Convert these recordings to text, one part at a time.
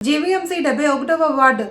GVMC 71వ ward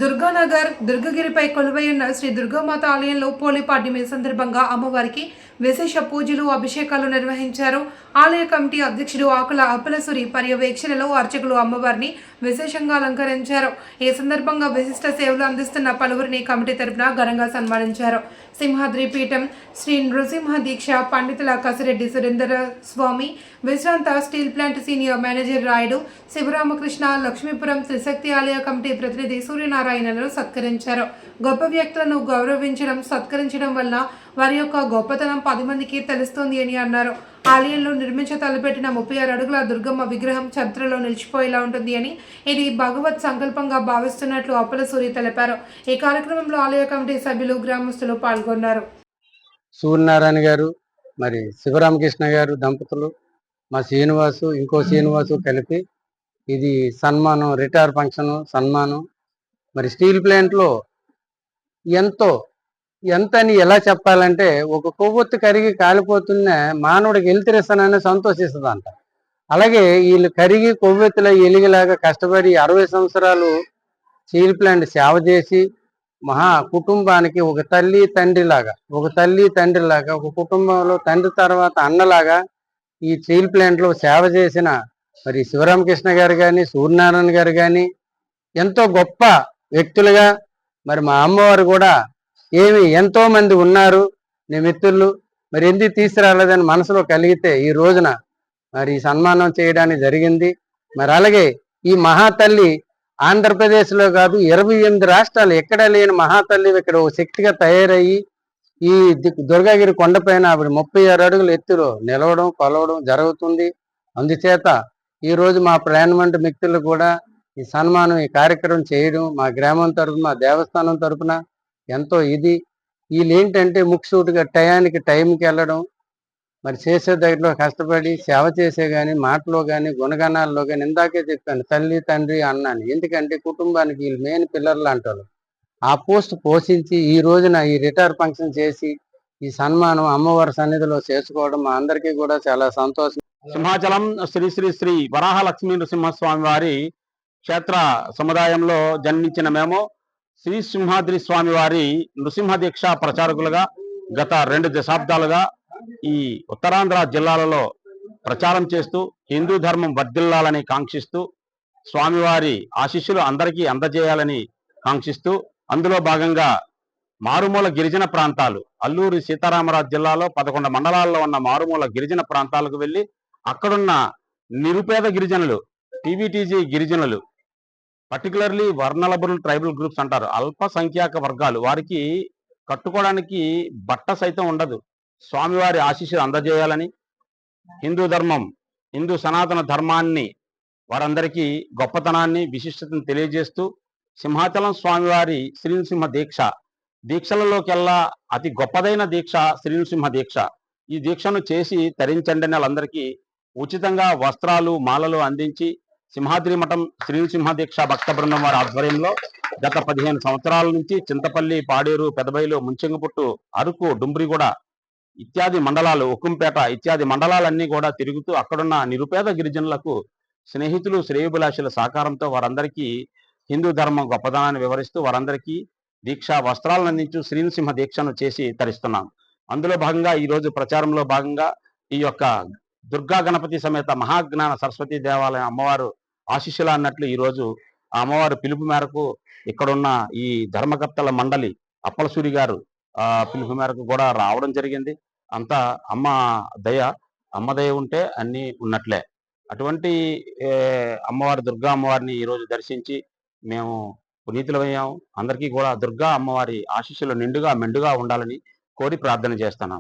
Durganagar దుర్గగిరిపై కొలువైన శ్రీ దుర్గామాత ఆలయంలో పోలి పాడ్యమి సందర్భంగా అమ్మవారికి విశేష పూజలు అభిషేకాలు నిర్వహించారు. ఆలయ కమిటీ అధ్యక్షుడు ఆకుల అప్పలసూరి పర్యవేక్షణలో అర్చకులు అమ్మవారిని విశేషంగా అలంకరించారు. ఈ సందర్భంగా విశిష్ట సేవలు అందిస్తున్న పలువురిని కమిటీ తరపున ఘనంగా సన్మానించారు. సింహాద్రి పీఠం శ్రీ నృసింహ దీక్ష పండితుల కసిరెడ్డి సురేందర స్వామి, విశ్రాంత steel plant senior manager Rayudu Sivaramakrishna, Lakshmipuram Trishakti ఆలయ కమిటీ ప్రతినిధి సూర్యనారాయణలను సత్కరించారు. గొప్ప వ్యక్తులను గౌరవించడం, సత్కరించడం వల్ల వారి యొక్క గొప్పతనం 10 మందికి తెలుస్తుంది అని అన్నారు. ఆలయంలో నిర్మించ తలపెట్టిన 36 అడుగుల దుర్గమ్మ విగ్రహం చరిత్రలో నిలిచిపోయేలా ఉంటుంది అని, ఇది భగవత్ సంకల్పంగా భావిస్తున్నట్లు అప్పలసూరి తెలిపారు. ఈ కార్యక్రమంలో ఆలయ కమిటీ సభ్యులు, గ్రామస్తులు పాల్గొన్నారు. సూర్యనారాయణ గారు, మరి శివరామకృష్ణ గారు దంపతులు, మా శ్రీనివాసు, ఇంకో శ్రీనివాసు కలిపి ఇది సన్మానం, రిటైర్ ఫంక్షన్ సన్మానం. మరి స్టీల్ ప్లాంట్లో ఎంతని ఎలా చెప్పాలంటే, ఒక కొవ్వొత్తు కరిగి కాలిపోతున్న మానవుడికి వెళ్తిరిస్తానని సంతోషిస్తుందంట. అలాగే వీళ్ళు కరిగి కొవ్వొత్తులో ఎలిగిలాగా కష్టపడి 60 సంవత్సరాలు స్టీల్ ప్లాంట్ సేవ చేసి కుటుంబానికి ఒక తల్లి తండ్రిలాగా, ఒక కుటుంబంలో తండ్రి తర్వాత అన్నలాగా ఈ స్టీల్ ప్లాంట్లో సేవ చేసిన మరి శివరామకృష్ణ గారు కానీ, సూర్యనారాయణ గారు కానీ ఎంతో గొప్ప వ్యక్తులుగా, మరి మా అమ్మవారు కూడా ఎంతో మంది ఉన్నారు నీ మిత్రులు, మరి ఎందుకు తీసుకురాలేదని మనసులో కలిగితే ఈ రోజున మరి సన్మానం చేయడానికి జరిగింది. మరి అలాగే ఈ మహాతల్లి ఆంధ్రప్రదేశ్లో కాదు 28 రాష్ట్రాలు ఎక్కడ లేని మహాతల్లి ఇక్కడ ఒక శక్తిగా తయారయ్యి ఈ దుర్గాగిరి కొండపైన ఆవిడ 36 అడుగుల ఎత్తులో నిలవడం, కొలవడం జరుగుతుంది. అందుచేత ఈరోజు మా ప్రాణమంటి మిత్రులు కూడా ఈ సన్మానం, ఈ కార్యక్రమం చేయడం మా గ్రామం తరఫున, మా దేవస్థానం తరఫున ఎంతో ఇది. వీళ్ళు ఏంటంటే ముఖ్యసూటిగా టైంకి వెళ్ళడం, మరి చేసే దగ్గరలో కష్టపడి సేవ చేసే కానీ, మాటలో కానీ, గుణగణాల్లో కానీ, ఇందాకే చెప్పాను తల్లి తండ్రి అన్నాను. ఎందుకంటే కుటుంబానికి వీళ్ళు మెయిన్ పిల్లర్లు అంటారు. ఆ పోస్ట్ పోషించి ఈ రోజున ఈ రిటైర్ ఫంక్షన్ చేసి ఈ సన్మానం అమ్మవారి సన్నిధిలో చేసుకోవడం మా అందరికీ కూడా చాలా సంతోషం. సింహాచలం శ్రీ శ్రీ శ్రీ వరాహ లక్ష్మీ నృసింహస్వామి వారి క్షేత్ర సముదాయంలో జన్మించిన మేము శ్రీ సింహాద్రి స్వామి వారి నృసింహ దీక్ష ప్రచారకులుగా గత 2 దశాబ్దాలుగా ఈ ఉత్తరాంధ్ర జిల్లాలలో ప్రచారం చేస్తూ హిందూ ధర్మం వర్ధిల్లాలని కాంక్షిస్తూ, స్వామివారి ఆశీస్సులు అందరికీ అందజేయాలని కాంక్షిస్తూ, అందులో భాగంగా మారుమూల గిరిజన ప్రాంతాలు, అల్లూరి సీతారామరాజు జిల్లాలో 11 మండలాల్లో ఉన్న మారుమూల గిరిజన ప్రాంతాలకు వెళ్ళి అక్కడున్న నిరుపేద గిరిజనులు, టీవీటీజీ గిరిజనులు, పర్టికులర్లీ వర్నలబుల్ ట్రైబల్ గ్రూప్స్ అంటారు, అల్పసంఖ్యాక వర్గాలు, వారికి కట్టుకోవడానికి బట్ట సైతం ఉండదు. స్వామివారి ఆశీస్సులు అందజేయాలని, హిందూ ధర్మం, హిందూ సనాతన ధర్మాన్ని, వారందరికీ గొప్పతనాన్ని, విశిష్టతను తెలియజేస్తూ సింహాచలం స్వామివారి శ్రీనృసింహ దీక్షలలోకెల్లా అతి గొప్పదైన దీక్ష శ్రీనృసింహ దీక్ష. ఈ దీక్షను చేసి తరించండి అని వాళ్ళందరికీ ఉచితంగా వస్త్రాలు, మాలలు అందించి సింహాద్రి మఠం శ్రీనృసింహ దీక్ష భక్త బృందం వారి ఆధ్వర్యంలో గత 15 సంవత్సరాల నుంచి చింతపల్లి, పాడేరు, పెదబైలు, ముంచెంగుపుట్టు, అరకు, డుంబ్రిగూడ ఇత్యాది మండలాలు, ఉక్కుంపేట ఇత్యాది మండలాలన్నీ కూడా తిరుగుతూ అక్కడున్న నిరుపేద గిరిజనులకు స్నేహితులు, శ్రేయోభిలాషుల సహకారంతో వారందరికీ హిందూ ధర్మం గొప్పదనాన్ని వివరిస్తూ వారందరికీ దీక్ష వస్త్రాలను అందించు శ్రీనృసింహ దీక్షను చేసి తరిస్తున్నాం. అందులో భాగంగా ఈరోజు ప్రచారంలో భాగంగా ఈ యొక్క దుర్గా గణపతి సమేత మహాజ్ఞాన సరస్వతి దేవాలయం అమ్మవారు ఆశీస్సులు అన్నట్లు ఈరోజు ఆ అమ్మవారి పిలుపు మేరకు ఇక్కడున్న ఈ ధర్మకర్తల మండలి అప్పలసూరి గారు పిలుపు మేరకు కూడా రావడం జరిగింది. అంతా అమ్మ దయ ఉంటే అన్నీ ఉన్నట్లే. అటువంటి దుర్గా అమ్మవారిని ఈరోజు దర్శించి మేము పునీతులమయ్యాము. అందరికీ కూడా దుర్గా అమ్మవారి ఆశీస్సులు నిండుగా మెండుగా ఉండాలని కోరి ప్రార్థన చేస్తున్నాము.